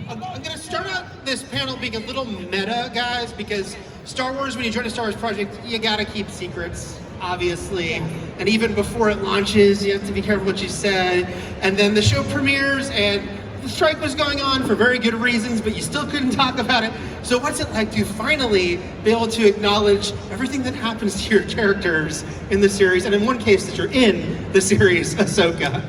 I'm going to start out this panel being a little meta, guys, because Star Wars, when you join a Star Wars project, you got to keep secrets, obviously. And even before it launches, you have to be careful what you said. And then the show premieres, and the strike was going on for very good reasons, but you still couldn't talk about it. So what's it like to finally be able to acknowledge everything that happens to your characters in the series, and in one case that you're in the series, Ahsoka?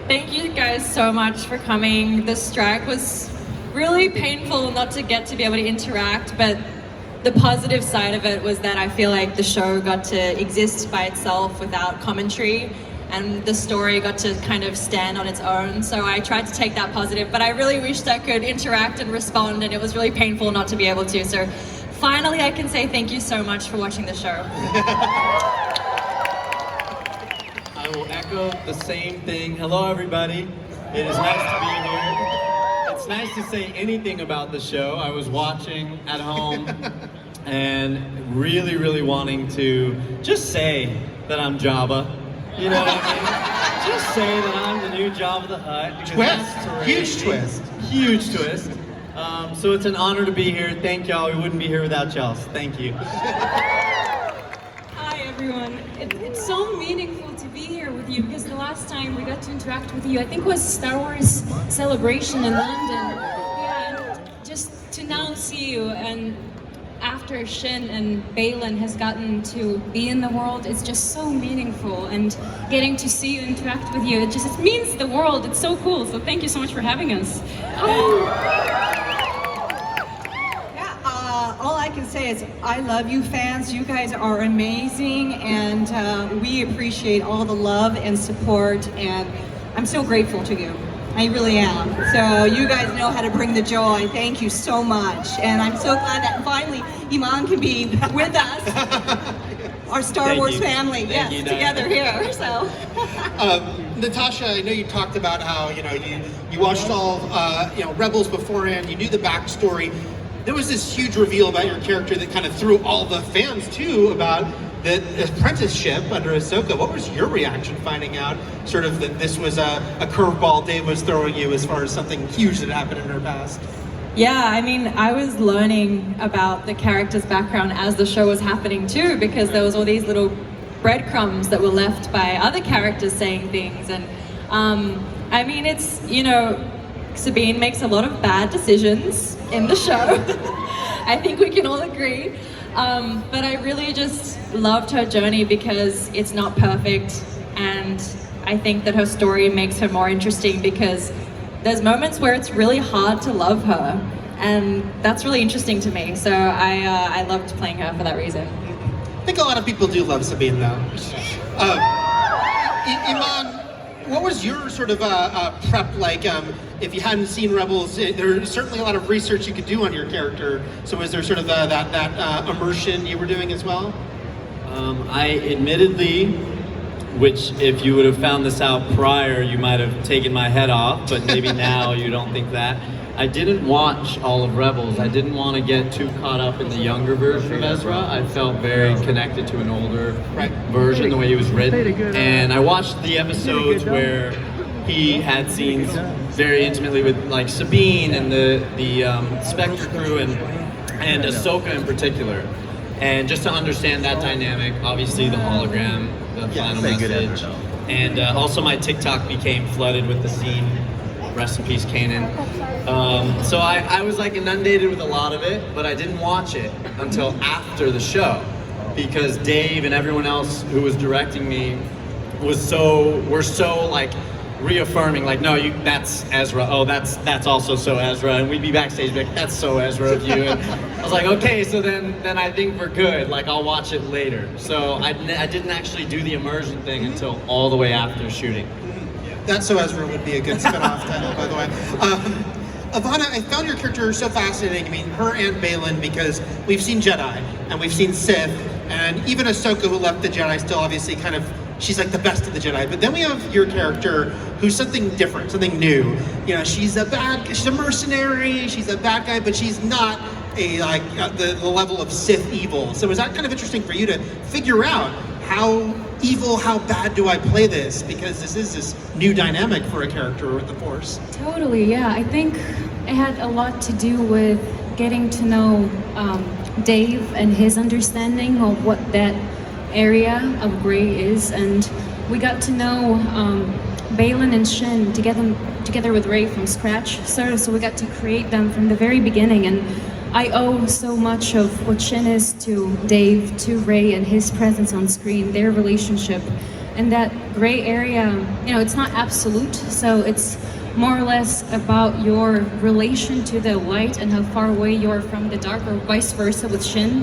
Thank you guys so much for coming. The strike was really painful not to get to be able to interact, but the positive side of it was that I feel like the show got to exist by itself without commentary, and the story got to kind of stand on its own. So I tried to take that positive, but I really wished I could interact and respond, and it was really painful not to be able to. So finally I can say thank you so much for watching the show. I will echo the same thing. Hello, everybody. It is nice to be here. It's nice to say anything about the show. I was watching at home and really wanting to just say that I'm Jabba. You know what I mean? Just say that I'm the new Jabba the Hutt. Twist. Huge twist. Huge twist. So it's an honor to be here. Thank y'all. We wouldn't be here without y'all. Thank you. Hi everyone. It's so meaningful to be here with you because the last time we got to interact with you, I think was Star Wars Celebration in London. Yeah, and just to now see you, and after Shin and Baylan has gotten to be in the world, it's just so meaningful, and getting to see you interact with you, it means the world. It's so cool. So thank you so much for having us. All I can say is I love you fans. You guys are amazing, and we appreciate all the love and support, and I'm so grateful to you. I really am. So you guys know how to bring the joy. Thank you so much. And I'm so glad that finally Eman can be with us, our Star Wars family, yes, together here. So. Natasha, I know you talked about how you watched all Rebels beforehand. You knew the backstory. There was this huge reveal about your character that kind of threw all the fans too about the apprenticeship under Ahsoka. What was your reaction finding out sort of that this was a curveball Dave was throwing you as far as something huge that happened in her past? Yeah, I mean, I was learning about the character's background as the show was happening too, because there was all these little breadcrumbs that were left by other characters saying things. And I mean, it's, Sabine makes a lot of bad decisions in the show. I think we can all agree. But I really just loved her journey because it's not perfect, and I think that her story makes her more interesting because there's moments where it's really hard to love her, and that's really interesting to me. So I loved playing her for that reason. I think a lot of people do love Sabine though. Iman, what was your sort of prep like? If you hadn't seen Rebels, there's certainly a lot of research you could do on your character. So was there sort of that immersion you were doing as well? I admittedly, which if you would have found this out prior, you might have taken my head off, but maybe now you don't think that. I didn't watch all of Rebels. I didn't want to get too caught up in the younger version of Ezra. I felt very connected to an older version, the way he was written. And I watched the episodes where he had scenes very intimately with like Sabine and the Spectre crew and Ahsoka in particular. And just to understand that dynamic, obviously the hologram, the final message. And also my TikTok became flooded with the scene. Rest in peace, Kanan. So I was like inundated with a lot of it, but I didn't watch it until after the show because Dave and everyone else who was directing me were so like reaffirming, like, no, that's Ezra. Oh, that's also so Ezra. And we'd be backstage like, that's so Ezra of you. And I was like, okay, so then I think we're good. Like, I'll watch it later. So I didn't actually do the immersion thing until all the way after shooting. That's So Ezra would be a good spin-off title, by the way. Ivanna, I found your character so fascinating. I mean, her and Baylan, because we've seen Jedi and we've seen Sith, and even Ahsoka, who left the Jedi, still obviously kind of, she's like the best of the Jedi. But then we have your character who's something different, something new. She's a mercenary, she's a bad guy, but she's not the level of Sith evil. So was that kind of interesting for you to figure out how evil, how bad do I play this? Because this is this new dynamic for a character with the Force. Totally, yeah. I think it had a lot to do with getting to know Dave and his understanding of what that area of gray is, and we got to know Baylan and Shin together with Ray from scratch, so we got to create them from the very beginning, and I owe so much of what Shin is to Dave, to Ray, and his presence on screen, their relationship, and that gray area, you know, it's not absolute, so it's more or less about your relation to the light and how far away you are from the dark, or vice versa with Shin.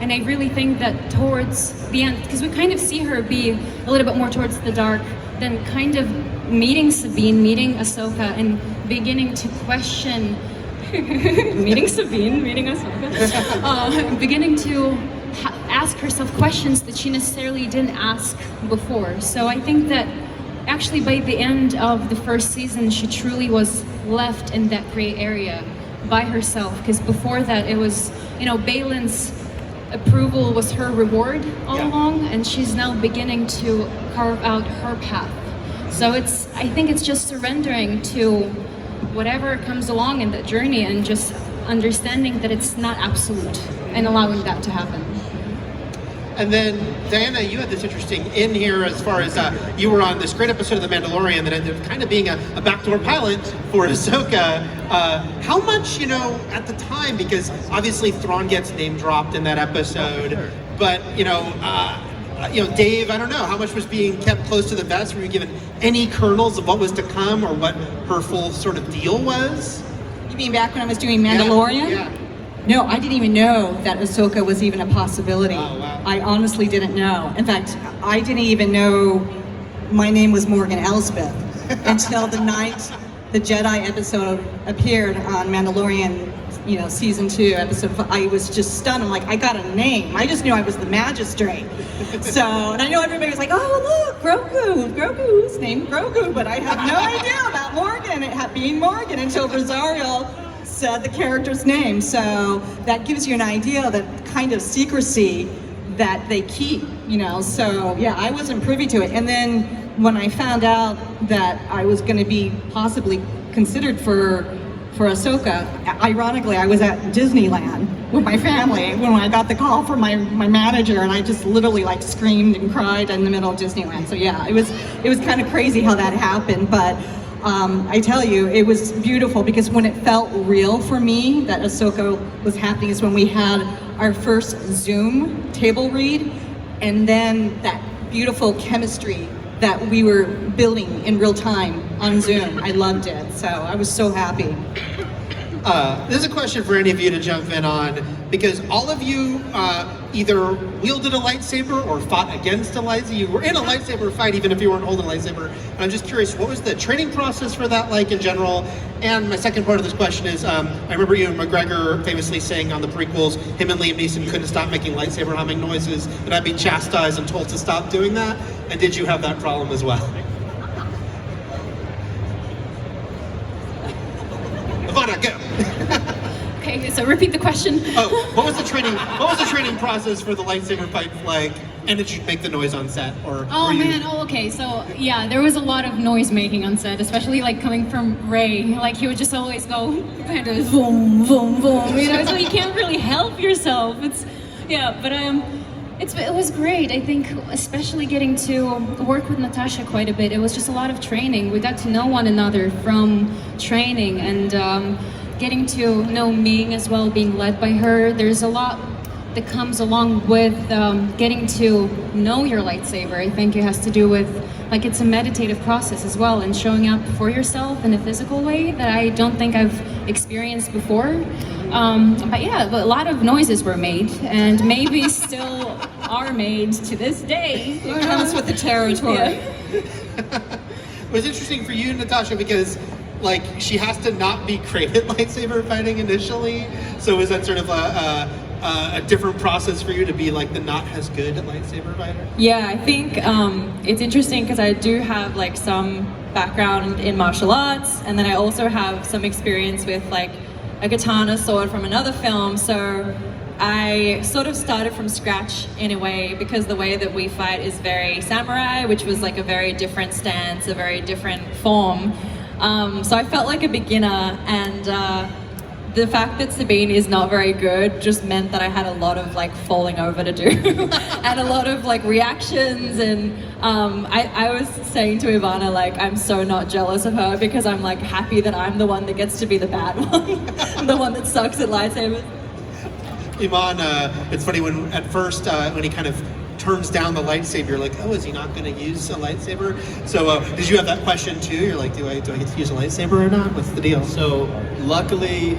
And I really think that towards the end, because we kind of see her be a little bit more towards the dark, then kind of meeting Sabine, meeting Ahsoka, and beginning to question, meeting Sabine, meeting Ahsoka, beginning to ask herself questions that she necessarily didn't ask before. So I think that actually by the end of the first season, she truly was left in that gray area by herself, because before that it was, you know, Baylan's approval was her reward all along, and she's now beginning to carve out her path. So I think it's just surrendering to whatever comes along in that journey, and just understanding that it's not absolute, and allowing that to happen. And then, Diana, you had this interesting in here as far as you were on this great episode of The Mandalorian that ended up kind of being a backdoor pilot for Ahsoka. How much, you know, at the time, because obviously Thrawn gets name dropped in that episode, but, you know, Dave, I don't know, how much was being kept close to the vest? Were you given any kernels of what was to come, or what her full sort of deal was? You mean back when I was doing Mandalorian? Yeah. No, I didn't even know that Ahsoka was even a possibility. Oh, wow. I honestly didn't know. In fact, I didn't even know my name was Morgan Elsbeth until the night the Jedi episode appeared on Mandalorian, you know, season 2, episode 5. I was just stunned. I'm like, I got a name. I just knew I was the magistrate. So, and I know everybody was like, oh, look, Grogu's named Grogu, but I had no idea about Morgan, being Morgan, until Rosario said the character's name. So that gives you an idea of the kind of secrecy that they keep, you know. So yeah, I wasn't privy to it. And then when I found out that I was going to be possibly considered for Ahsoka, ironically, I was at Disneyland with my family when I got the call from my manager, and I just literally like screamed and cried in the middle of Disneyland. So yeah, it was kind of crazy how that happened, but I tell you, it was beautiful, because when it felt real for me that Ahsoka was happening is when we had our first Zoom table read, and then that beautiful chemistry that we were building in real time on Zoom. I loved it, so I was so happy. This is a question for any of you to jump in on, because all of you either wielded a lightsaber or fought against a lightsaber. You were in a lightsaber fight even if you weren't holding a lightsaber. And I'm just curious, what was the training process for that like in general? And my second part of this question is, I remember you and McGregor famously saying on the prequels, him and Liam Neeson couldn't stop making lightsaber humming noises, and I'd be chastised and told to stop doing that. And did you have that problem as well? Ivanna, go! Okay, so repeat the question. Oh, what was the training process for the lightsaber fight like? And did you make the noise on set, or? Oh man, okay, so yeah, there was a lot of noise making on set, especially like coming from Ray. Like he would just always go kind of boom, boom, boom, you know, so you can't really help yourself. It was great. I think especially getting to work with Natasha quite a bit. It was just a lot of training. We got to know one another from training, and getting to know Ming as well, being led by her. There's a lot that comes along with getting to know your lightsaber. I think it has to do with, like, it's a meditative process as well, and showing up for yourself in a physical way that I don't think I've experienced before. But a lot of noises were made, and maybe still are made to this day. It comes with the territory. Yeah. It was interesting for you, Natasha, because like she has to not be great at lightsaber fighting initially. So was that sort of a different process for you to be like the not as good lightsaber fighter? Yeah, I think it's interesting because I do have like some background in martial arts, and then I also have some experience with like a katana sword from another film. So I sort of started from scratch in a way, because the way that we fight is very samurai, which was like a very different stance, a very different form. So I felt like a beginner, and the fact that Sabine is not very good just meant that I had a lot of like falling over to do and a lot of like reactions, and I was saying to Ivanna, like, I'm so not jealous of her, because I'm like happy that I'm the one that gets to be the bad one, the one that sucks at lightsabers. Iman, it's funny when at first when he kind of turns down the lightsaber, you're like, oh, is he not going to use a lightsaber? So did you have that question too? You're like, do I get to use a lightsaber or not? What's the deal? So luckily,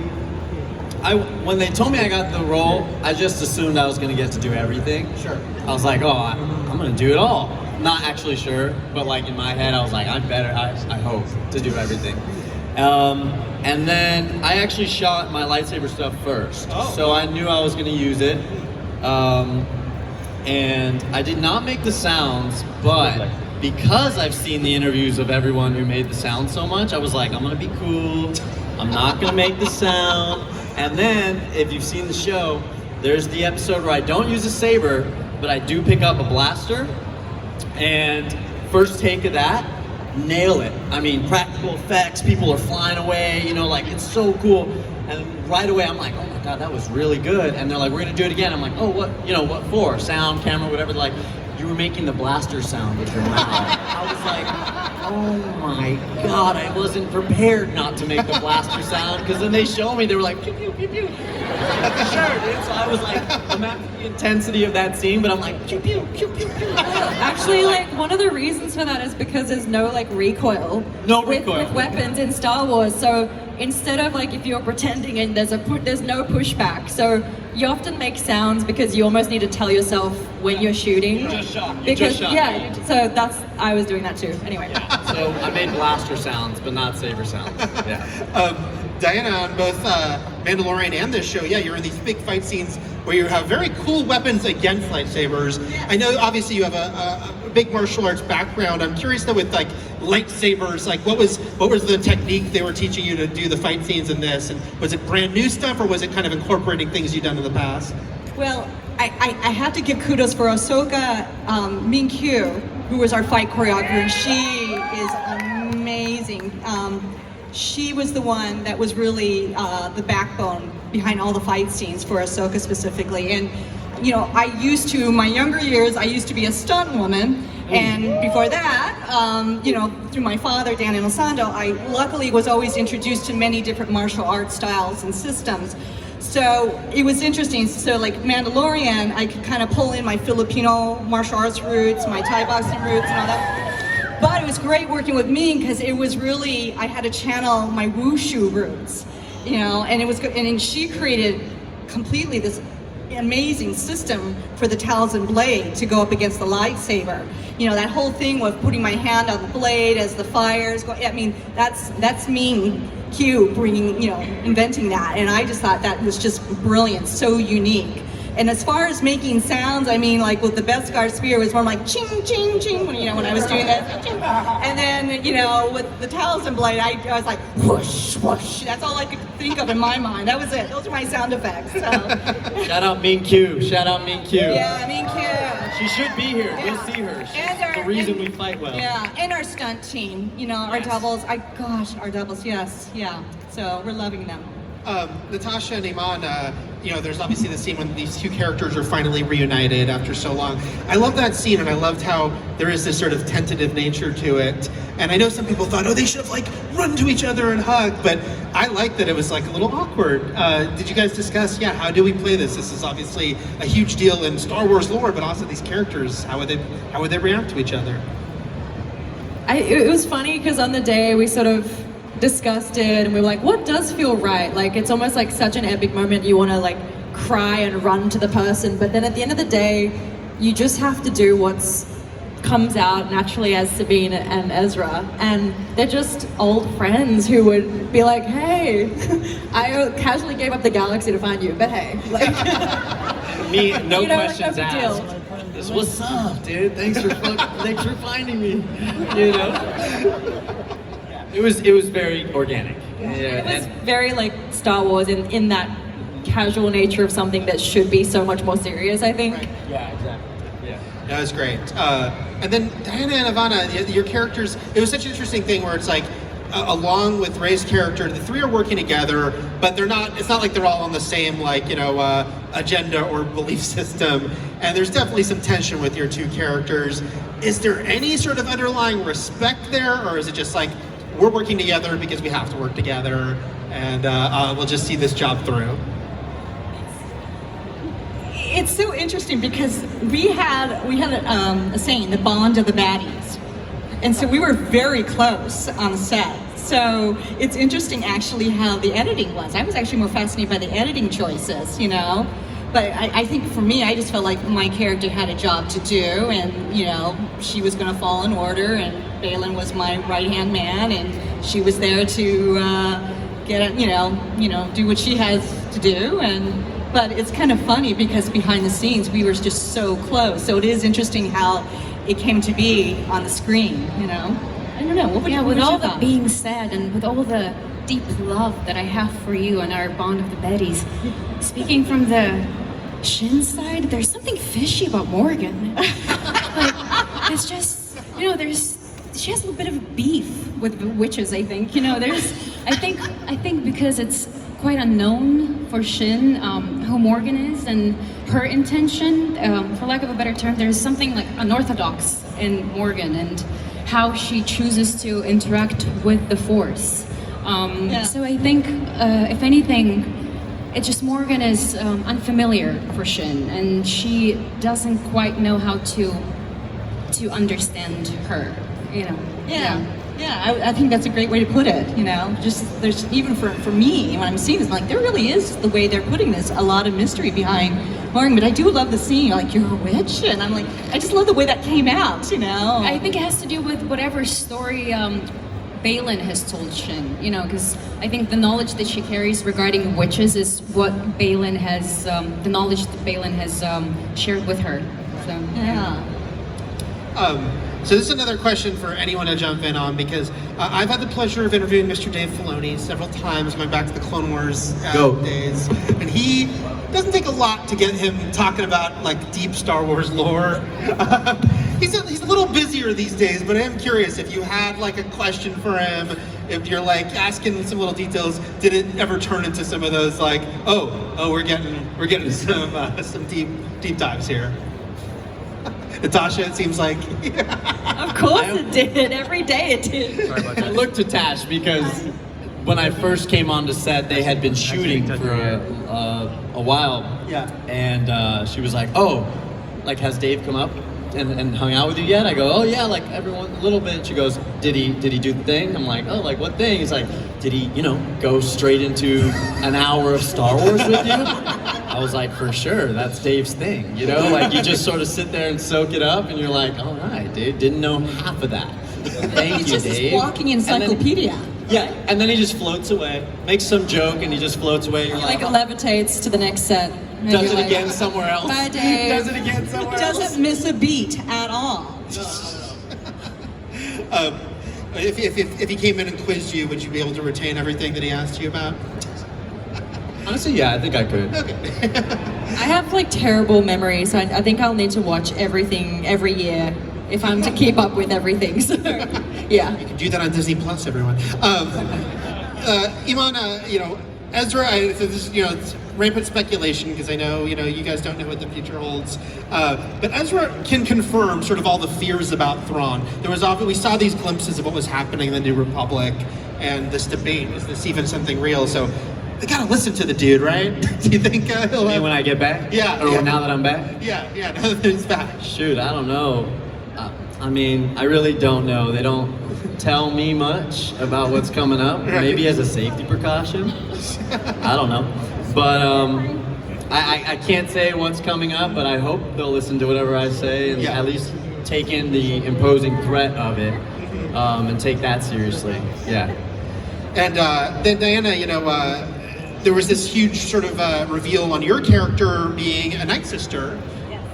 when they told me I got the role, I just assumed I was going to get to do everything. Sure. I was like, oh, I'm going to do it all. Not actually sure, but like in my head, I was like, I'm better, I hope, to do everything. And then I actually shot my lightsaber stuff first. Oh. So I knew I was going to use it. And I did not make the sounds, but because I've seen the interviews of everyone who made the sound so much, I was like, I'm going to be cool. I'm not going to make the sound. And then, if you've seen the show, there's the episode where I don't use a saber, but I do pick up a blaster. And first take of that, nail it. I mean, practical effects, people are flying away, you know, like, it's so cool. And right away, I'm like, oh my God, that was really good. And they're like, we're gonna do it again. I'm like, oh, what for? Sound, camera, whatever. They're like, you were making the blaster sound with your mouth. I was like, oh my God, I wasn't prepared not to make the blaster sound, because then they show me, they were like, pew, pew, pew, pew. Sure, dude. So I was like, imagine the intensity of that scene, but I'm like, pew, pew, pew, pew, pew. Actually, like, one of the reasons for that is because there's no like recoil. No with recoil. weapons in Star Wars. So instead of like if you're pretending and there's no pushback. So you often make sounds because you almost need to tell yourself when you're shooting. You just shot. You Because just shot. yeah, so I was doing that too. Anyway. So I made blaster sounds, but not saber sounds. Yeah. Diana, on both Mandalorian and this show, you're in these big fight scenes where you have very cool weapons against lightsabers. I know, obviously, you have a big martial arts background. I'm curious though, with like lightsabers, like what was the technique they were teaching you to do the fight scenes in this, and was it brand new stuff, or was it kind of incorporating things you've done in the past? Well, I have to give kudos for Ahsoka Min-Kyu, who was our fight choreographer, and she is amazing. She was the one that was really the backbone behind all the fight scenes for Ahsoka specifically. And you know, my younger years, I used to be a stunt woman. And before that, you know, through my father, Dan Inosanto, I luckily was always introduced to many different martial arts styles and systems. So it was interesting. So like Mandalorian, I could kind of pull in my Filipino martial arts roots, my Thai boxing roots and all that. But it was great working with Ming, because it was really, I had to channel my wushu roots, you know, and it was good. And she created completely this amazing system for the Talzin blade to go up against the lightsaber. You know, that whole thing with putting my hand on the blade as the fires go. I mean, that's Ming Q bringing, you know, inventing that. And I just thought that was just brilliant, so unique. And as far as making sounds, I mean, like with the Beskar spear, it was more like ching, ching, ching, when, you know, when I was doing that. And then, you know, with the Talzin blade, I was like, whoosh, whoosh. That's all I could think of in my mind. That was it. Those are my sound effects. So. Shout out Min Q. Shout out Min Q. Yeah, Min-Kyu. She should be here. Yeah. You'll see her. She's And the reason we fight well. Yeah, and our stunt team, you know, our doubles. Our doubles, yes, yeah. So we're loving them. Natasha and Eman, you know, there's obviously the scene when these two characters are finally reunited after so long. I love that scene, and I loved how there is this sort of tentative nature to it. And I know some people thought, oh, they should have like run to each other and hug, but I like that it was like a little awkward. Did you guys discuss, how do we play this? This is obviously a huge deal in Star Wars lore, but also these characters, how would they react to each other? It was funny because on the day we sort of discussed it and we were like, what does feel right? Like, it's almost like such an epic moment, you want to like cry and run to the person, but then at the end of the day you just have to do what's comes out naturally as Sabine and Ezra, and they're just old friends who would be like, hey, I casually gave up the galaxy to find you, but hey, like, Me, no you know, questions like, no big asked. This what's up, dude? Thanks for finding me. You know, it was very organic. it was very like Star Wars in that casual nature of something that should be so much more serious, I think. Right. Yeah, exactly. Yeah. That was great. And then Diana and Ivanna, your characters, it was such an interesting thing where it's like, along with Rey's character, the three are working together, but it's not like they're all on the same, agenda or belief system. And there's definitely some tension with your two characters. Is there any sort of underlying respect there, or is it just like, we're working together because we have to work together, and we'll just see this job through? It's so interesting because we had a saying, the bond of the baddies. And so we were very close on the set. So it's interesting actually how the editing was. I was actually more fascinated by the editing choices, you know? But I think for me, I just felt like my character had a job to do, and, you know, she was gonna fall in order, and Baylan was my right-hand man, and she was there to do what she has to do. But it's kind of funny because behind the scenes, we were just so close. So it is interesting how it came to be on the screen, you know? I don't know, With all that being said, and with all the deep love that I have for you and our bond of the Bettys, speaking from the Shin side, there's something fishy about Morgan. It's just, you know, she has a little bit of a beef with the witches, I think. You know, I think because it's quite unknown for Shin who Morgan is and her intention, for lack of a better term, there's something like unorthodox in Morgan and how she chooses to interact with the Force. So I think, if anything, it's just Morgan is unfamiliar for Shin, and she doesn't quite know how to understand her, you know. Yeah, I think that's a great way to put it, you know. Just, there's, even for me, when I'm seeing this, like, there really is, the way they're putting this, a lot of mystery behind Morgan. But I do love the scene, like, you're a witch? And I'm like, I just love the way that came out, you know. I think it has to do with whatever story Baylan has told Shin, you know, because I think the knowledge that she carries regarding witches is what Baylan has, the knowledge that Baylan has shared with her. So Yeah. So this is another question for anyone to jump in on, because I've had the pleasure of interviewing Mr. Dave Filoni several times, going back to the Clone Wars days, and he doesn't take a lot to get him talking about like deep Star Wars lore. He's a little busier these days, but I am curious if you had like a question for him, if you're like asking some little details, did it ever turn into some of those like, oh, we're getting some deep dives here? Natasha, it seems like. Of course it did. Every day it did. I looked to Tash because when I first came onto set, they had been shooting for a while. Yeah. And she was like, "Oh, like has Dave come up and hung out with you yet?" I go, "Oh yeah, like everyone a little bit." She goes, "Did he do the thing?" I'm like, "Oh, like what thing?" He's like, "Did he, go straight into an hour of Star Wars with you?" I was like, "For sure, that's Dave's thing." Like you just sort of sit there and soak it up, and you're like, "All right, dude, didn't know half of that." Thank He's you, just Dave. this walking encyclopedia. Yeah, and then he just floats away, makes some joke, and he just floats away. You're Like like, levitates to the next set. And does you're it like, again somewhere else. Bye, Dave. Does it again somewhere else. Doesn't miss a beat at all. If he came in and quizzed you, would you be able to retain everything that he asked you about? Honestly, yeah, I think I could. Okay. I have like terrible memory, so I think I'll need to watch everything every year if I'm to keep up with everything. So, yeah. You can do that on Disney Plus, everyone. Iman, Ezra, this is, it's rampant speculation because I know, you guys don't know what the future holds. But Ezra can confirm sort of all the fears about Thrawn. We saw these glimpses of what was happening in the New Republic and this debate, is this even something real? So they gotta listen to the dude, right? Do you think he'll have... When I get back? Yeah. Or now that I'm back? Yeah, now that he's back. Shoot, I don't know. I really don't know. They don't tell me much about what's coming up. Maybe as a safety precaution. I don't know. But I can't say what's coming up, but I hope they'll listen to whatever I say and at least take in the imposing threat of it and take that seriously. Yeah. And then Diana, there was this huge sort of reveal on your character being a Night Sister.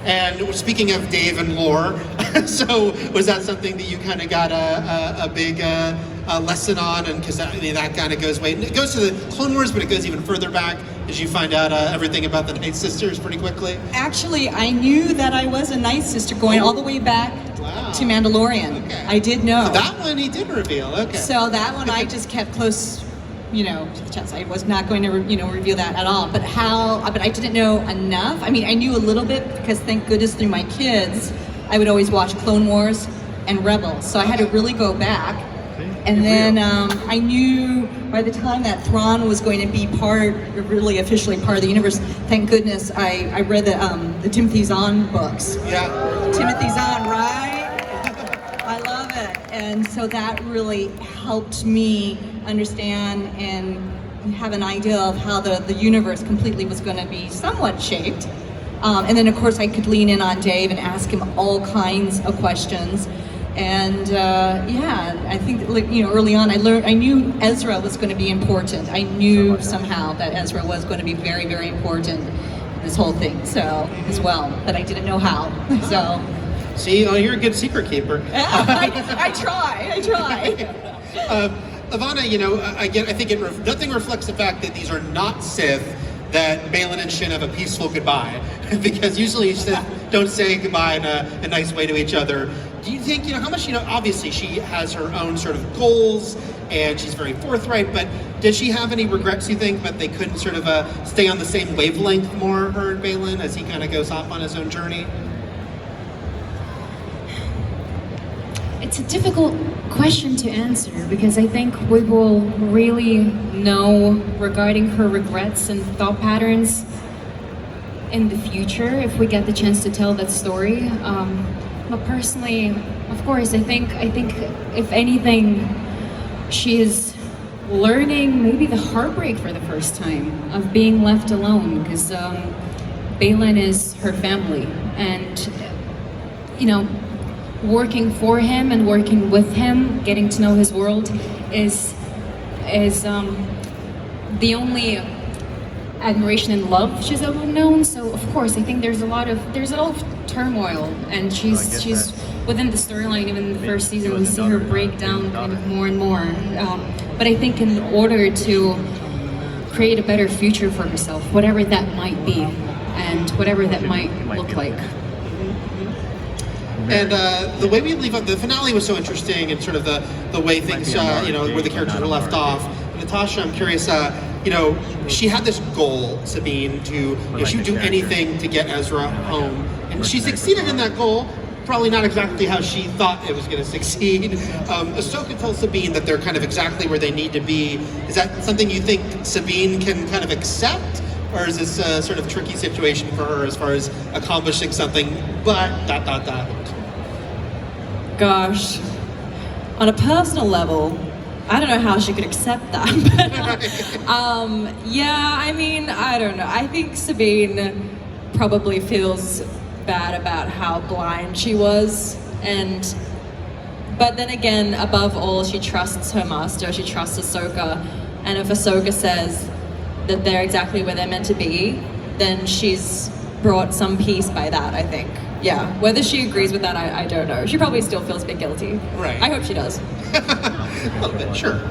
And speaking of Dave and lore, so was that something that you kind of got a big lesson on? And because that kind of goes way, it goes to the Clone Wars, but it goes even further back as you find out everything about the Night Sisters pretty quickly. Actually, I knew that I was a Night Sister going all the way back to Mandalorian. Okay. I did know. So that one he did reveal. Okay. So that one I just kept close, to the chest. I was not going to, reveal that at all. But I didn't know enough. I mean, I knew a little bit because thank goodness through my kids, I would always watch Clone Wars and Rebels. So I had to really go back. And then I knew by the time that Thrawn was going to be really officially part of the universe, thank goodness I read the Timothy Zahn books. Yeah. Timothy Zahn, right? I love it. And so that really helped me understand and have an idea of how the universe completely was going to be somewhat shaped. And then of course I could lean in on Dave and ask him all kinds of questions. And I think early on I knew Ezra was going to be important. I knew somehow that Ezra was going to be very, very important in this whole thing. So as well, but I didn't know how. So. See, you're a good secret keeper. I try. Ivanna, I think nothing reflects the fact that these are not Sith, that Baylan and Shin have a peaceful goodbye, because usually Sith don't say goodbye in a nice way to each other. Do you think, how much, obviously she has her own sort of goals and she's very forthright, but does she have any regrets, you think, that they couldn't sort of stay on the same wavelength more, her and Baylan, as he kind of goes off on his own journey? It's a difficult question to answer because I think we will really know regarding her regrets and thought patterns in the future if we get the chance to tell that story. But personally, of course, I think if anything, she is learning maybe the heartbreak for the first time of being left alone, because Baylan is her family, and working for him and working with him, getting to know his world is the only admiration and love she's ever known. So of course I think there's a lot of turmoil, and she's within the storyline. Even in the first season we see her break down kind of more and more, but I think in order to create a better future for herself, whatever that might be and whatever that might look like. And the way we leave up, the finale was so interesting, and sort of the way things, where the characters are left off. Natasha, I'm curious, she had this goal, Sabine, to, she would do anything to get Ezra home. And she succeeded in that goal, probably not exactly how she thought it was going to succeed. Ahsoka tells Sabine that they're kind of exactly where they need to be. Is that something you think Sabine can kind of accept? Or is this a sort of tricky situation for her as far as accomplishing something, but ... Gosh, on a personal level, I don't know how she could accept that. But, I don't know. I think Sabine probably feels bad about how blind she was, but then again, above all, she trusts her master. She trusts Ahsoka, and if Ahsoka says that they're exactly where they're meant to be, then she's brought some peace by that, I think. Yeah, whether she agrees with that, I don't know. She probably still feels a bit guilty. Right. I hope she does. A little bit, sure.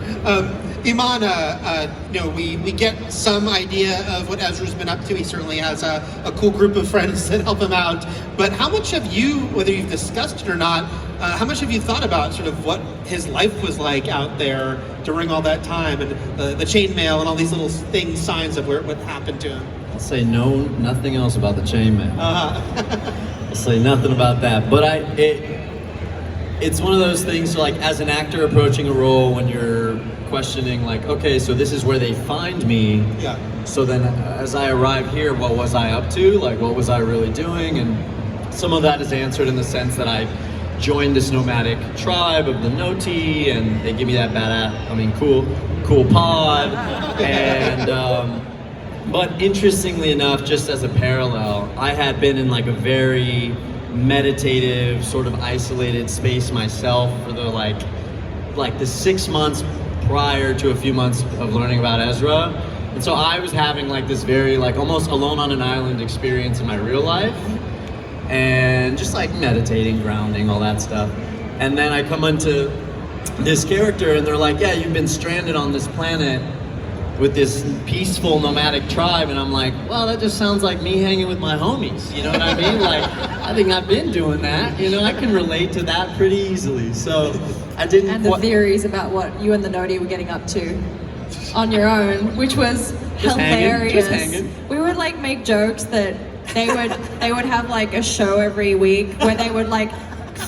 Iman, we get some idea of what Ezra's been up to. He certainly has a cool group of friends that help him out. But how much have you, whether you've discussed it or not, how much have you thought about sort of what his life was like out there during all that time, and the chainmail and all these little things, signs of what happened to him? I'll say nothing else about the chainmail. I'll say nothing about that. But it's one of those things, like as an actor approaching a role, when you're questioning, like, okay, so this is where they find me. Yeah. So then as I arrive here, what was I up to? Like, what was I really doing? And some of that is answered in the sense that I joined this nomadic tribe of the Noti, and they give me that cool pod. And, but interestingly enough, just as a parallel, I had been in like a very meditative, sort of isolated space myself for the like the 6 months prior to a few months of learning about Ezra. And so I was having like this very like almost alone on an island experience in my real life. and just like meditating, grounding, all that stuff. And then I come into this character and they're like, yeah, you've been stranded on this planet with this peaceful nomadic tribe, and I'm like, well, that just sounds like me hanging with my homies, you know what I mean? Like, I think I've been doing that, you know, I can relate to that pretty easily. So I didn't. And the theories about what you and the Nodi were getting up to on your own, which was hilarious. Hanging. We would like make jokes that they would have like a show every week where they would like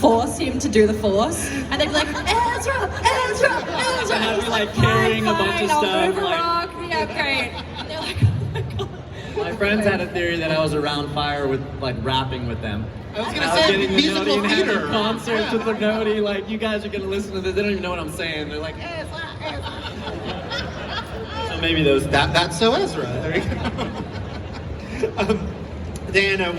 force him to do the Force, and they'd be like, Ezra. And I'd be like carrying a bunch of I'll stuff. move a Like, rock. Yeah, great. And they're like, oh my god. my friends had a theory that I was around fire with like rapping with them. I was And gonna I was say getting the musical Nodi and having theater. concerts with the Nodi. Like, you guys are gonna listen to this. They don't even know what I'm saying. They're like, so maybe those. That's so Ezra. There you go. Diana,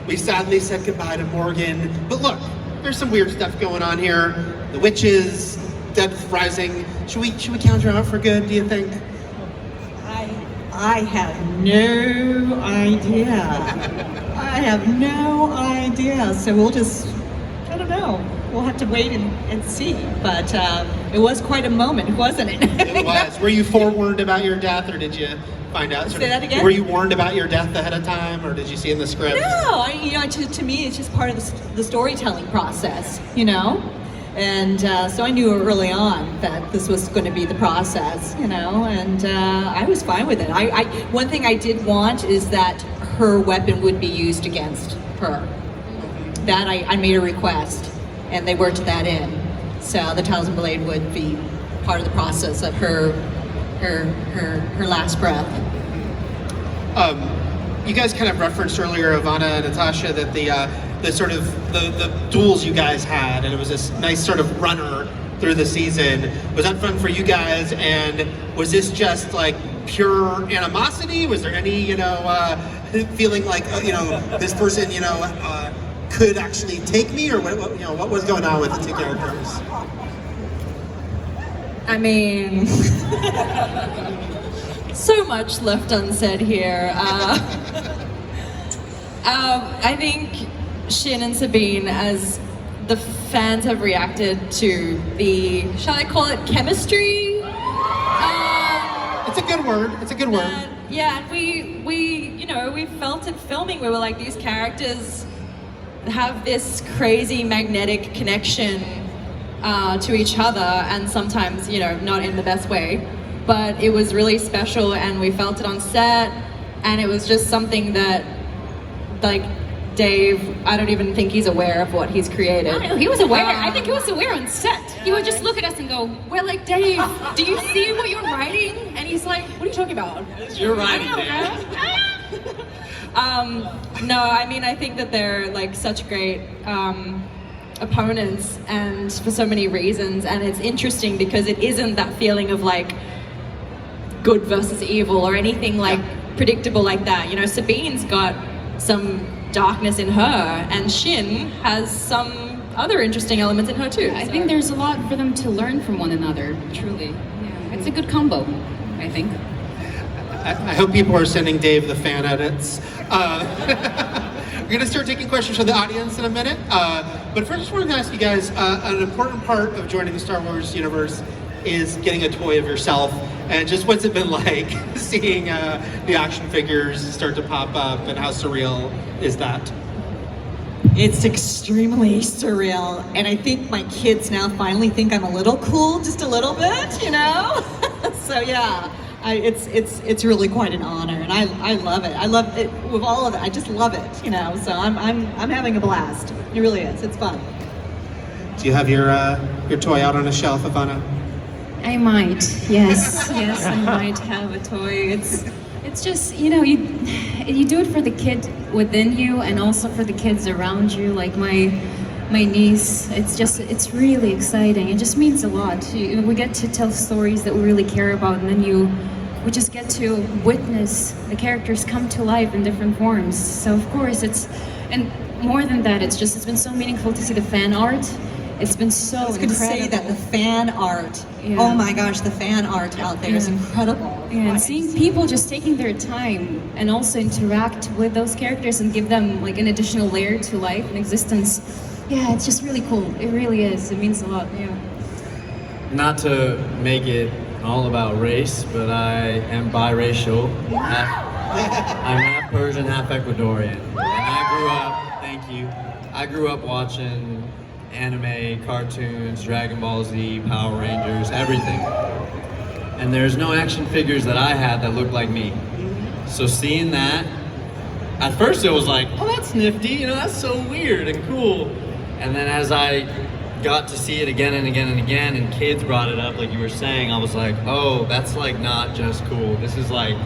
we sadly said goodbye to Morgan, but look, there's some weird stuff going on here. The witches, Death Rising. Should we count her out for good? Do you think? I have no idea. I have no idea. So we'll just, I don't know. We'll have to wait and see. But it was quite a moment, wasn't it? It was. Were you forewarned about your death, or did you find out? Say that again? Were you warned about your death ahead of time, or did you see in the script? No, to me, it's just part of the storytelling process, you know? And so I knew early on that this was going to be the process, you know, and I was fine with it. One thing I did want is that her weapon would be used against her. That I made a request, and they worked that in. So the Talisman Blade would be part of the process of her last breath. You guys kind of referenced earlier, Ivanna and Natasha, that the sort of the duels you guys had, and it was this nice sort of runner through the season. Was that fun for you guys? And was this just like pure animosity? Was there any, feeling like, this person, could actually take me, or what was going on with the two characters? I mean, so much left unsaid here. I think Shin and Sabine, as the fans have reacted to the, shall I call it chemistry? It's a good word. It's a good word. Yeah, and we felt it filming. We were like, these characters have this crazy magnetic connection to each other, and sometimes, not in the best way. But it was really special, and we felt it on set, and it was just something that, like, Dave, I don't even think he's aware of what he's created. I know, he was aware. I think he was aware on set. He would just look at us and go, We're like, Dave, do you see what you're writing? And he's like, what are you talking about? You're writing, Dave. No, I mean, I think that they're like such great opponents, and for so many reasons, and it's interesting because it isn't that feeling of like good versus evil or anything like predictable like that. Sabine's got some darkness in her, and Shin has some other interesting elements in her too. I think there's a lot for them to learn from one another, truly. Yeah, it's a good combo, I think. I hope people are sending Dave the fan edits. We're going to start taking questions from the audience in a minute. But first, I just wanted to ask you guys, an important part of joining the Star Wars universe is getting a toy of yourself. And just what's it been like seeing the action figures start to pop up, and how surreal is that? It's extremely surreal, and I think my kids now finally think I'm a little cool, just a little bit, So yeah, it's really quite an honor, and I love it. I love it with all of it. I just love it, So I'm having a blast. It really is. It's fun. Do you have your toy out on a shelf, Ivanna? I might, yes, I might have a toy. It's just, you do it for the kid within you, and also for the kids around you, like my niece. It's really exciting. It just means a lot. We get to tell stories that we really care about, and then we just get to witness the characters come to life in different forms. So of course and more than that, it's been so meaningful to see the fan art. It's been so I was going to say that the fan art, Yeah. oh my gosh, the fan art out there is Yeah. incredible. And seeing people just taking their time and also interact with those characters and give them like an additional layer to life and existence. Yeah, it's just really cool. It really is. It means a lot. Yeah. Not to make it all about race, but I am biracial. I'm half Persian, half Ecuadorian. And I grew up watching anime, cartoons, Dragon Ball Z, Power Rangers, everything. And there's no action figures that I had that looked like me. So seeing that, at first it was like, oh, that's nifty, you know, that's so weird and cool. And then as I got to see it again and again and again, and kids brought it up, like you were saying, I was like, oh, that's like not just cool. This is like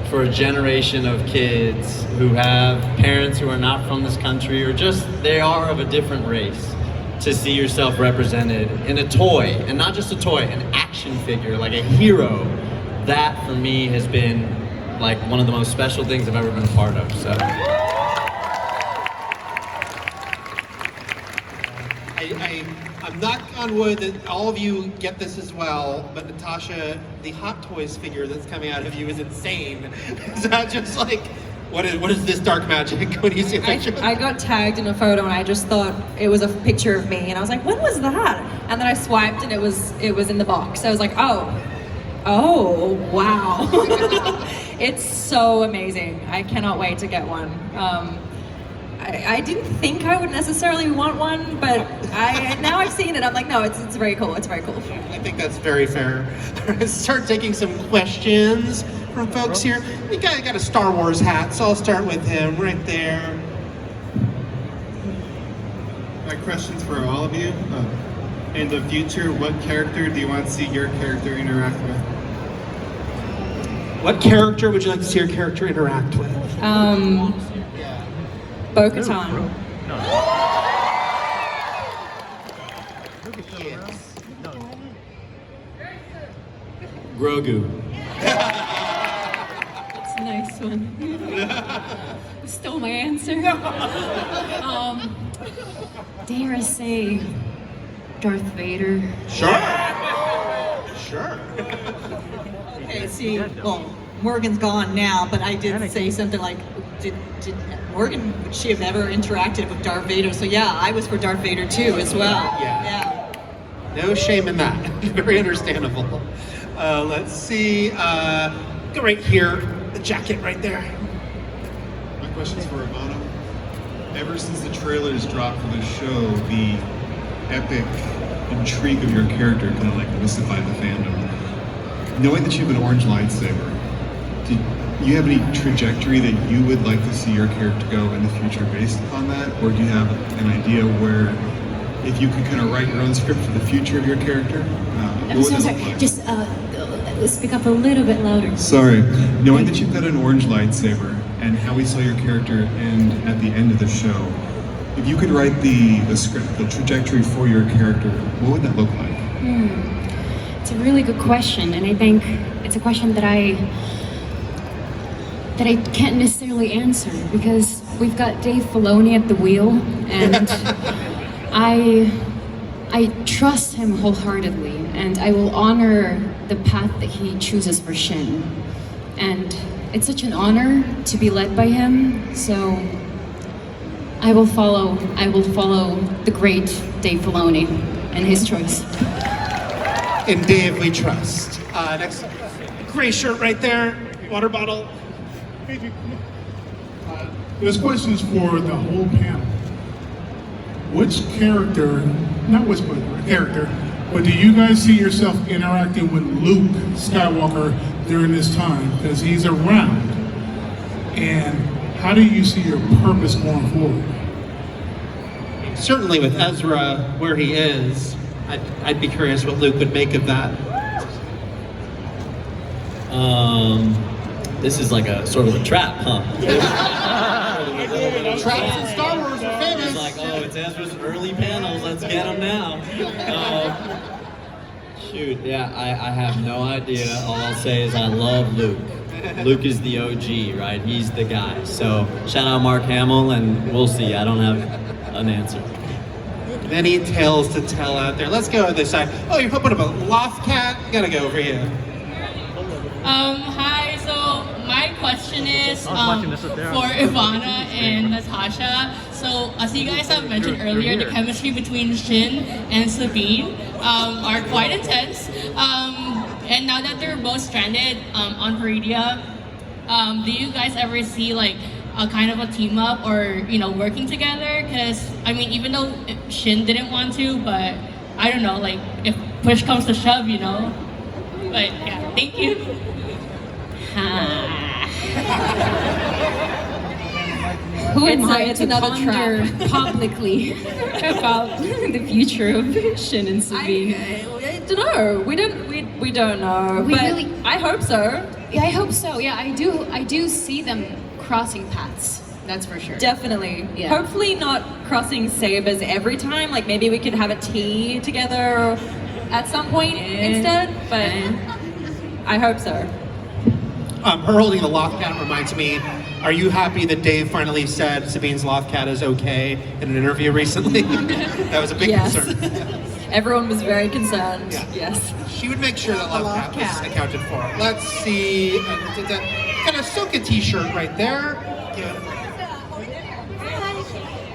for a generation of kids who have parents who are not from this country, or just they are of a different race, to see yourself represented in a toy, and not just a toy, an action figure, like a hero. That for me has been like one of the most special things I've ever been a part of. So. I'm knock on wood that all of you get this as well, but Natasha, the Hot Toys figure that's coming out of you is insane. Is that just like, what is this dark magic when you see a picture? I got tagged in a photo and I just thought it was a picture of me, and I was like, when was that? And then I swiped and it was in the box. I was like, oh wow. It's so amazing. I cannot wait to get one. I didn't think I would necessarily want one, but now I've seen it, I'm like, no, it's very cool. It's very cool. I think that's very fair. Let's start taking some questions from folks here. We got a Star Wars hat, so I'll start with him right there. My questions for all of you. In the future, what character do you want to see your character interact with? What character would you like to see your character interact with? Bo-Katan. Grogu. That's a nice one. You stole my answer. Dare I say, Darth Vader. Sure. Okay, see, well, Morgan's gone now, but I did say something like, did Morgan, would she have ever interacted with Darth Vader? So yeah, I was for Darth Vader too as well. Yeah. No shame in that. Very understandable. Let's see. Go right here. The jacket right there. My question's for Ivanna. Ever since the trailers dropped for the show, the epic intrigue of your character kind of like mystified the fandom. Knowing that you have an orange lightsaber, do you have any trajectory that you would like to see your character go in the future based upon that? Or do you have an idea where if you could kind of write your own script for the future of your character, I'm what so would that sorry. look like? Just speak up a little bit louder. Sorry. Knowing that you've got an orange lightsaber and how we saw your character end at the end of the show, if you could write the script, the trajectory for your character, what would that look like? It's a really good question, and I think it's a question that I can't necessarily answer, because we've got Dave Filoni at the wheel, and I trust him wholeheartedly, and I will honor the path that he chooses for Shin. And it's such an honor to be led by him, so I will follow the great Dave Filoni and his choice. In Dave we trust. Next, gray shirt right there. Water bottle. This question is for the whole panel. Which character, not which character, but do you guys see yourself interacting with Luke Skywalker during this time? Because he's around. And how do you see your purpose going forward? Certainly with Ezra where he is, I'd be curious what Luke would make of that. This is like a sort of a trap, huh? Traps in Star Wars are famous. It's like, oh, it's Ezra's early panels, let's get him now. Shoot, yeah, I have no idea. All I'll say is I love Luke. Luke is the OG, right? He's the guy. So shout out Mark Hamill, and we'll see. I don't have an answer. Many tales to tell out there. Let's go on this side. Oh, you're hoping about Loft Cat? Gotta go over here. Hi, so my question is for Ivanna and Natasha. So as you guys have mentioned earlier, the chemistry between Shin and Sabine are quite intense. And now that they're both stranded on Peridia, do you guys ever see like a kind of a team up or working together? Because I mean, even though Shin didn't want to, but I don't know, like if push comes to shove, But yeah, thank you. Who am I it's to another ponder trap. publicly about the future of Shin and Sabine? I don't know. We don't know. We but really- I hope so. Yeah, I hope so. Yeah, I do see them crossing paths. That's for sure. Definitely. Yeah. Hopefully not crossing sabers every time. Like maybe we could have a tea together at some point instead. But I hope so. Her holding the Loft Cat reminds me, are you happy that Dave finally said Sabine's Loft Cat is okay in an interview recently? That was a big Yes. concern. Everyone was very concerned. Yeah. Yes. She would make sure that Loft Cat was accounted for. Let's see, got a Ahsoka t-shirt right there.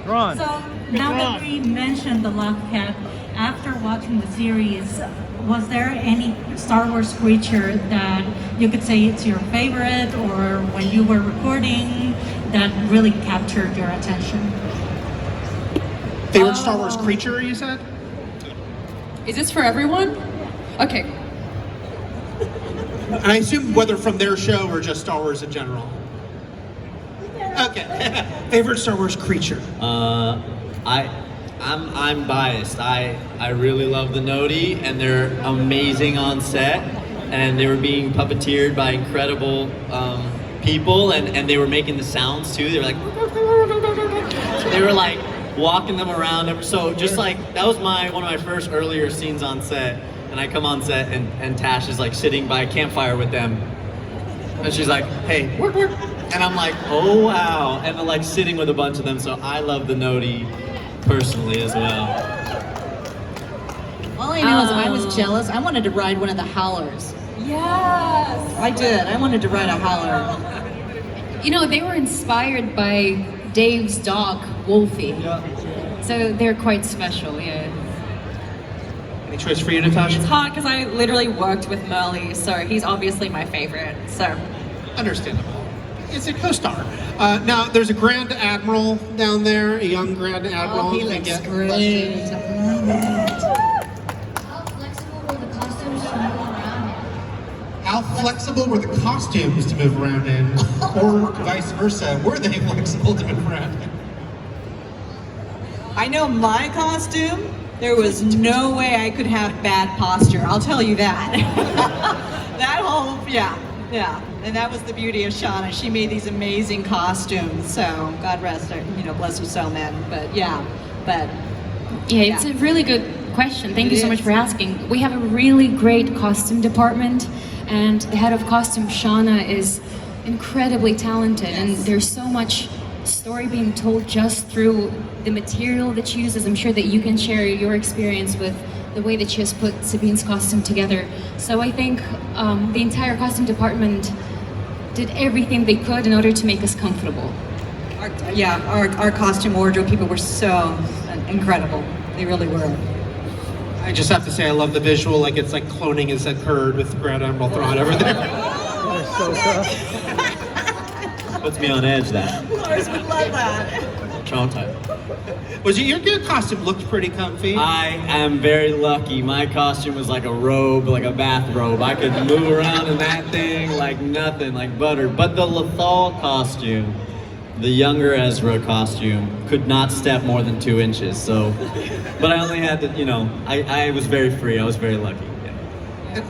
So now that we mentioned the Loft Cat, after watching the series, was there any Star Wars creature that you could say it's your favorite, or when you were recording, that really captured your attention? Favorite Star Wars creature, you said? Is this for everyone? Okay. And I assume whether from their show or just Star Wars in general. Okay. Favorite Star Wars creature? I'm biased. I really love the Noti, and they're amazing on set, and they were being puppeteered by incredible people, and they were making the sounds too. They were like, so they were like walking them around. So just like that was one of my first earlier scenes on set, and I come on set and Tash is like sitting by a campfire with them, and she's like, hey, work, work. And I'm like, oh wow, and they're like sitting with a bunch of them. So I love the Noti personally as well. All I know is I was jealous. I wanted to ride one of the howlers. Yes. I did. I wanted to ride a howler. They were inspired by Dave's dog, Wolfie. So they're quite special, yeah. Any choice for you, Natasha? It's hard because I literally worked with Merle, so he's obviously my favorite. So Understandable. It's a co-star. Now, there's a Grand Admiral down there, a young Grand Admiral. He looks great. How flexible were the costumes to move around in? Or vice versa, were they flexible to move around in? I know my costume, there was no way I could have bad posture. I'll tell you that. That whole, yeah. And that was the beauty of Shauna. She made these amazing costumes. So God rest her, bless her soul, man. But yeah. Yeah, it's a really good question. Thank you so much for asking. We have a really great costume department, and the head of costume, Shauna, is incredibly talented, and there's so much story being told just through the material that she uses. I'm sure that you can share your experience with the way that she has put Sabine's costume together. So I think the entire costume department did everything they could in order to make us comfortable. Our costume wardrobe people were so incredible. They really were. I just have to say I love the visual, like it's like cloning his occurred with Grand Admiral Thrawn over there. Puts me on edge, that. Of course, we love that. Traumatized. Your costume looked pretty comfy. I am very lucky. My costume was like a robe, like a bathrobe. I could move around in that thing like nothing, like butter. But the Lethal costume, the younger Ezra costume, could not step more than 2 inches. So, but I only had to, I was very free. I was very lucky. Yeah.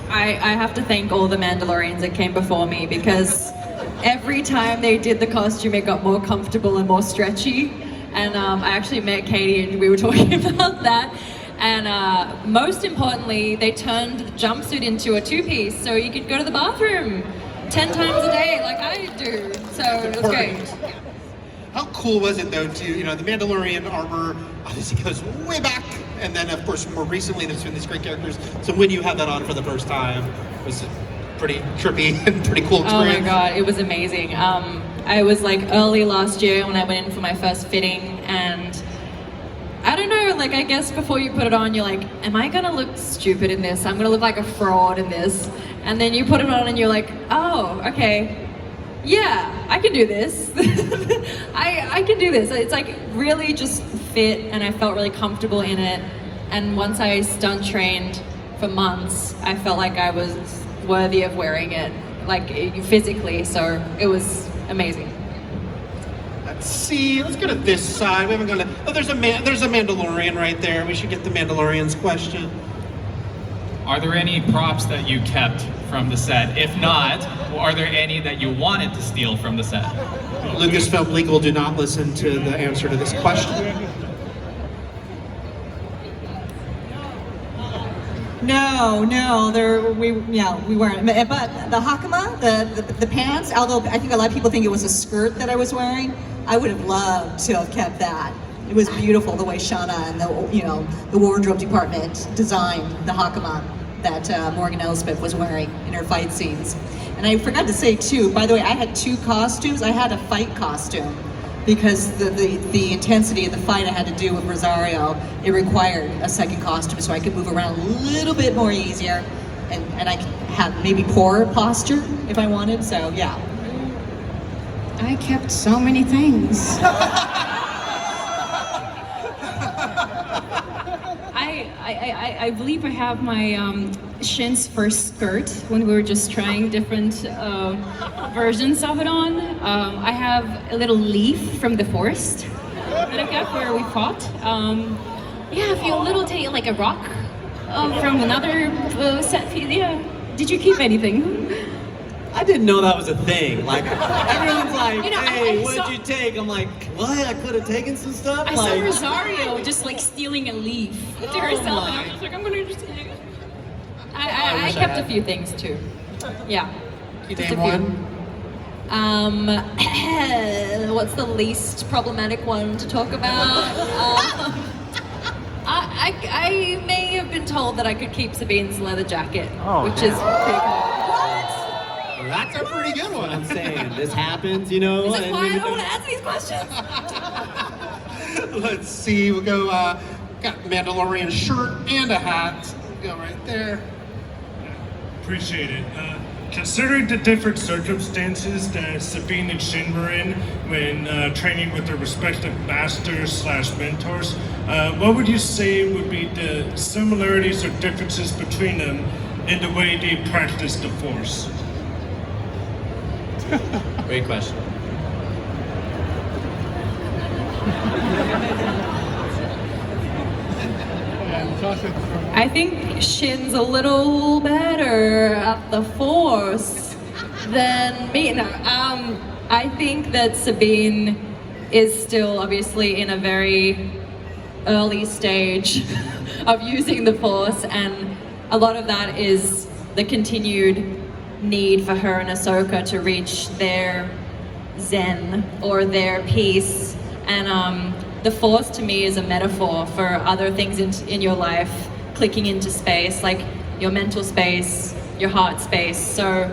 I have to thank all the Mandalorians that came before me, because every time they did the costume, it got more comfortable and more stretchy. And I actually met Katie and we were talking about that. And most importantly, they turned the jumpsuit into a 2-piece, so you could go to the bathroom 10 times a day like I do. So it was great. How cool was it though to, the Mandalorian armor obviously goes way back, and then of course more recently there's been these great characters. So when you had that on for the first time, it was pretty trippy and pretty cool experience. Oh my god, it was amazing. I was like early last year when I went in for my first fitting, and I don't know, like I guess before you put it on, you're like, am I gonna look stupid in this? I'm gonna look like a fraud in this. And then you put it on and you're like, oh, okay. Yeah, I can do this. I can do this. It's like really just fit, and I felt really comfortable in it. And once I stunt trained for months, I felt like I was worthy of wearing it, like physically. So it was amazing. Let's see. Let's go to this side. We haven't gone to. Oh, there's a Mandalorian right there. We should get the Mandalorian's question. Are there any props that you kept from the set? If not, are there any that you wanted to steal from the set? Lucasfilm Legal do not listen to the answer to this question. No, we weren't. But the hakama, the pants, although I think a lot of people think it was a skirt that I was wearing, I would have loved to have kept that. It was beautiful the way Shauna and the wardrobe department designed the hakama that Morgan Elsbeth was wearing in her fight scenes. And I forgot to say too, by the way, I had two costumes. I had a fight costume because the intensity of the fight I had to do with Rosario, it required a second costume so I could move around a little bit more easier and I could have maybe poorer posture if I wanted, so yeah. I kept so many things. I believe I have my Shin's first skirt when we were just trying different versions of it on. I have a little leaf from the forest that I got where we fought. Yeah, I feel a little like a rock from another set. Yeah. Did you keep anything? I didn't know that was a thing. Like, everyone's like, hey, I what did you take? I'm like, what? I could have taken some stuff? I saw Rosario just like stealing a leaf to herself, and I was just like, I'm gonna just take it. I kept a few things too. Yeah. You name one? What's the least problematic one to talk about? I may have been told that I could keep Sabine's leather jacket, which is pretty cool. That's a pretty good one. I'm saying this happens, you know. Is it why I don't want to answer these questions? Let's see. We'll go. Got Mandalorian shirt and a hat. Go right there. Appreciate it. Considering the different circumstances that Sabine and Shin were in when training with their respective masters/mentors, what would you say would be the similarities or differences between them in the way they practice the Force? Great question. I think Shin's a little better at the Force than me. No, I think that Sabine is still obviously in a very early stage of using the Force, and a lot of that is the continued need for her and Ahsoka to reach their zen or their peace. And the Force to me is a metaphor for other things in your life clicking into space, like your mental space, your heart space. So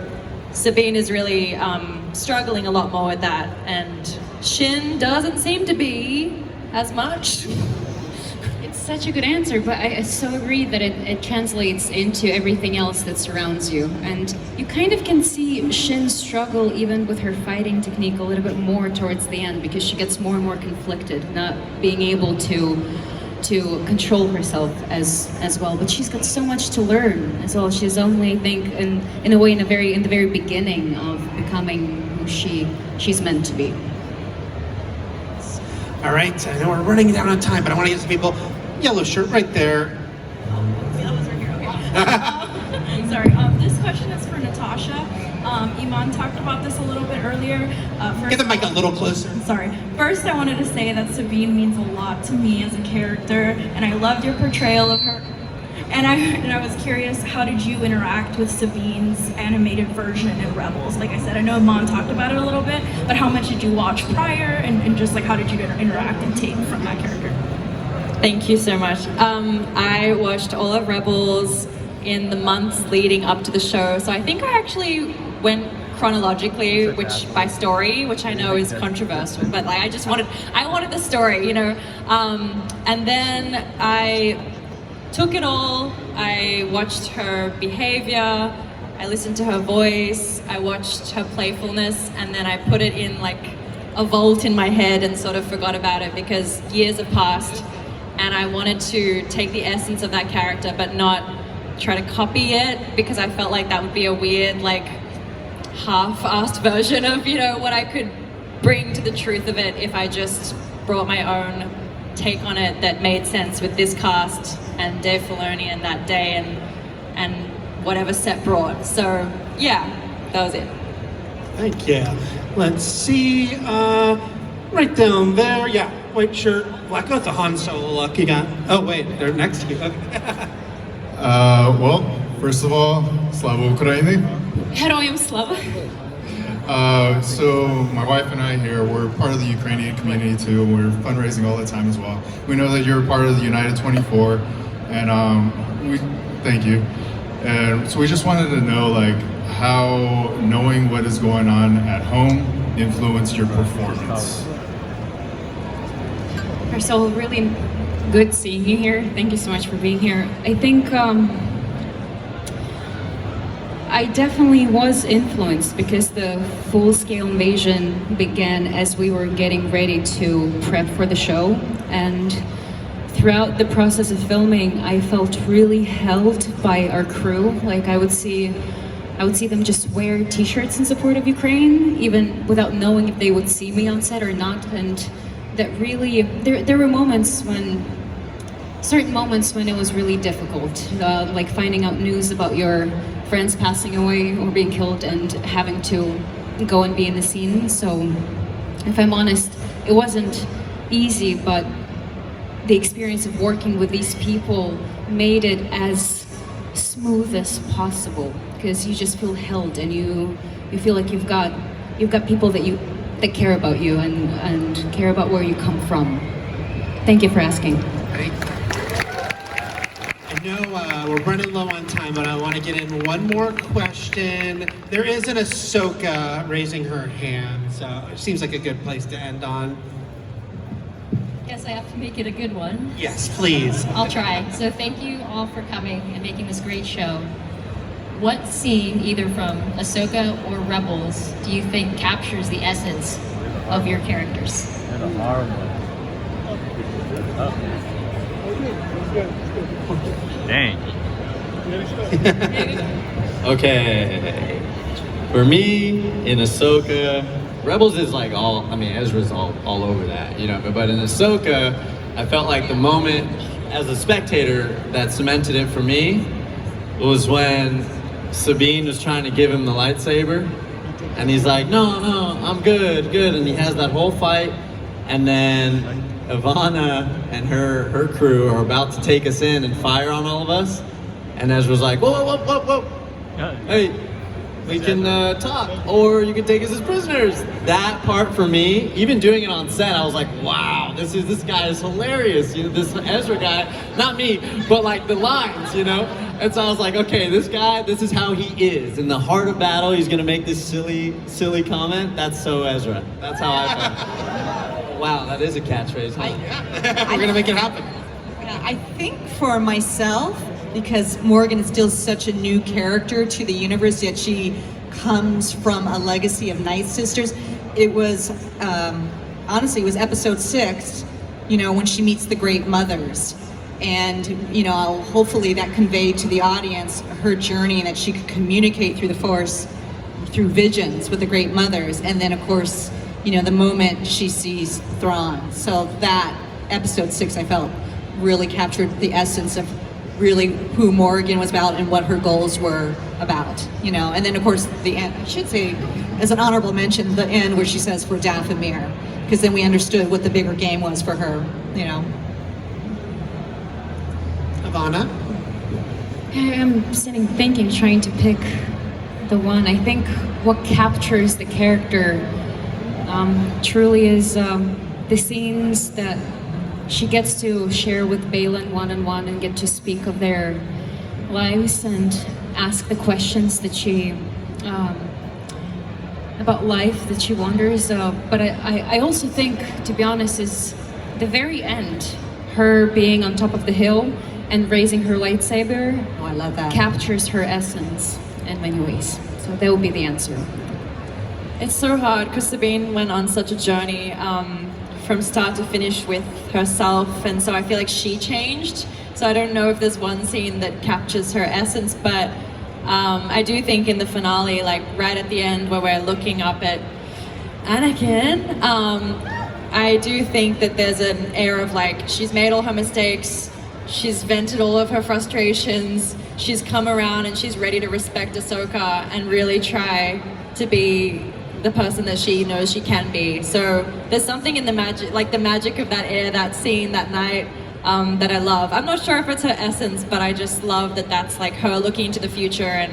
Sabine is really struggling a lot more with that, and Shin doesn't seem to be as much. It's such a good answer, but I so agree that it translates into everything else that surrounds you. And you kind of can see Shin struggle even with her fighting technique a little bit more towards the end, because she gets more and more conflicted, not being able to control herself as well. But she's got so much to learn as well. She's only, I think, in a way, in the very beginning of becoming who she's meant to be. All right, I know we're running down on time, but I want to get some people. Yellow shirt right there. Yellow's right here, okay. Sorry, this question is for Natasha. Eman talked about this a little bit earlier. Get the mic a little closer. Sorry. First, I wanted to say that Sabine means a lot to me as a character, and I loved your portrayal of her. And I was curious, how did you interact with Sabine's animated version in Rebels? Like I said, I know Mon talked about it a little bit, but how much did you watch prior, and just like how did you interact and take from that character? Thank you so much. I watched all of Rebels in the months leading up to the show, so I think I actually went chronologically, which by story, which I know is controversial, but like I wanted the story, you know. And then I took it all. I watched her behavior, I listened to her voice, I watched her playfulness, and then I put it in like a vault in my head and sort of forgot about it because years have passed, and I wanted to take the essence of that character but not try to copy it, because I felt like that would be a weird, like, half-assed version of, you know, what I could bring to the truth of it if I just brought my own take on it that made sense with this cast and Dave Filoni and that day and whatever set brought. So yeah, that was it. Thank you. Let's see, right down there. Yeah, white shirt, black. Got the Han Solo look. You got. Oh wait, they're next to you. Okay. Well, first of all, Slava Ukraini. Heroям слава. So my wife and I here, we're part of the Ukrainian community too. We're fundraising all the time as well. We know that you're part of the United 24, and we thank you. And so we just wanted to know, like, how knowing what is going on at home influenced your performance. First of all, really good seeing you here. Thank you so much for being here. I think I definitely was influenced because the full-scale invasion began as we were getting ready to prep for the show, and throughout the process of filming, I felt really held by our crew. Like I would see them just wear t-shirts in support of Ukraine, even without knowing if they would see me on set or not. And that really, there were certain moments when it was really difficult, like finding out news about your friends passing away or being killed and having to go and be in the scene. So if I'm honest, it wasn't easy, but the experience of working with these people made it as smooth as possible, because you just feel held and you feel like you've got people that care about you and care about where you come from. Thank you for asking. I know we're running low on time, but I want to get in one more question. There is an Ahsoka raising her hand, so it seems like a good place to end on. Yes, I have to make it a good one. Yes, please. I'll try. So thank you all for coming and making this great show. What scene, either from Ahsoka or Rebels, do you think captures the essence of your characters? Dang. Okay. For me, in Ahsoka, Rebels is like Ezra's all over that, you know. But in Ahsoka, I felt like the moment as a spectator that cemented it for me was when Sabine was trying to give him the lightsaber, and he's like, no, I'm good, and he has that whole fight, and then Ivanna and her crew are about to take us in and fire on all of us, and Ezra's like, whoa, hey, we can talk, or you can take us as prisoners. That part for me, even doing it on set, I was like, wow, this guy is hilarious. You know, this Ezra guy, not me, but like the lines, you know? And so I was like, okay, this guy, this is how he is. In the heart of battle, he's gonna make this silly comment. That's so Ezra. That's how I felt. Wow, that is a catchphrase, huh? We're gonna make it happen. Yeah, I think for myself, because Morgan is still such a new character to the universe, yet she comes from a legacy of Night Sisters. It was, honestly, it was episode 6, you know, when she meets the Great Mothers. And, you know, hopefully that conveyed to the audience her journey and that she could communicate through the Force, through visions with the Great Mothers. And then, of course, you know, the moment she sees Thrawn. So that episode 6, I felt, really captured the essence of really who Morgan was about and what her goals were about, you know. And then, of course, the end, I should say, as an honorable mention, the end where she says for Dathomir, because then we understood what the bigger game was for her, you know. Ivanna? I'm sitting thinking, trying to pick the one. I think what captures the character truly is the scenes that she gets to share with Balin one-on-one and get to speak of their lives and ask the questions that she about life that she wonders. But I also think, to be honest, is the very end, her being on top of the hill and raising her lightsaber. Oh, I love that. Captures her essence in many ways. So that will be the answer. It's so hard because Sabine went on such a journey from start to finish with herself, and so I feel like she changed. So I don't know if there's one scene that captures her essence, but I do think in the finale, like right at the end where we're looking up at Anakin, I do think that there's an air of like, she's made all her mistakes, she's vented all of her frustrations, she's come around and she's ready to respect Ahsoka and really try to be the person that she knows she can be. So there's something in the magic, like the magic of that air, that scene, that night, that I love. I'm not sure if it's her essence, but I just love that that's like her looking into the future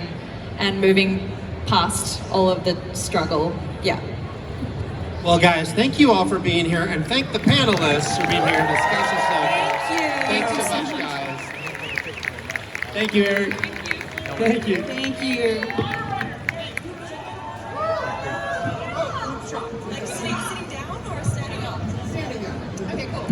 and moving past all of the struggle. Yeah. Well, guys, thank you all for being here, and thank the panelists for being here to discuss Ahsoka. Thanks so much, guys. Thank you, Eric. Thank you. Thank you. Like sitting down or standing up? Standing up. Okay, cool.